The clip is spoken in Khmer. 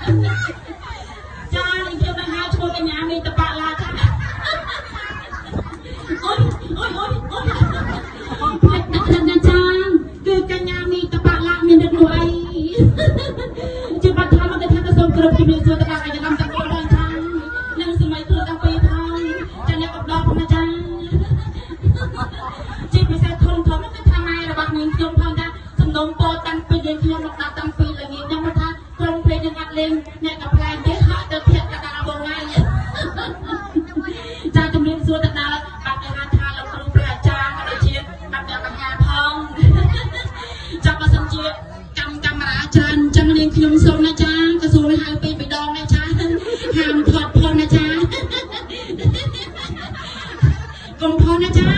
ចានេះខ្ញុំនឹងហៅឈ្មោះកញ្ញាមីតបាឡាចាអូយផ្លេចដាក់ដល់ណាចាគឺកញ្ញាមីតបាឡាមានដឹកនោះអីជាបាត់ថាមកទៅថាទៅសូមគ្រប់ជំរាបសួរទៅដល់អាយកម្មទាំងអស់ដល់ចានឹងសម័យគ្រូទាំងពីរផងចាអ្នកកំដរផងណាចាជាពិសេសធំគឺថាម៉ែរបស់នាងខ្ញុំផងថាសំណុំពរតាំងពីយើងខ្ញុំមកដល់តាំងពីល្ងាចខ្ញុំមកថាក្រុមព្រេងនឹងអត់លេងអ្នកកំប្លែងទេហាក់ទៅធាក់កដាលបងហើយចាជំរាបសួរទៅដល់បាត់គេហៅថាលោកគ្រូព្រះអាចារ្យក៏ដូចជាបាត់អ្នកកញ្ញាផងចាប់បើសិនជាកាមេរ៉ាច្រើនអញ្ចឹងនាងខ្ញុំសូមណាចាក៏សួរហៅពេកបិដងណាចាហាមថតផងណាចាកុំផងណាចា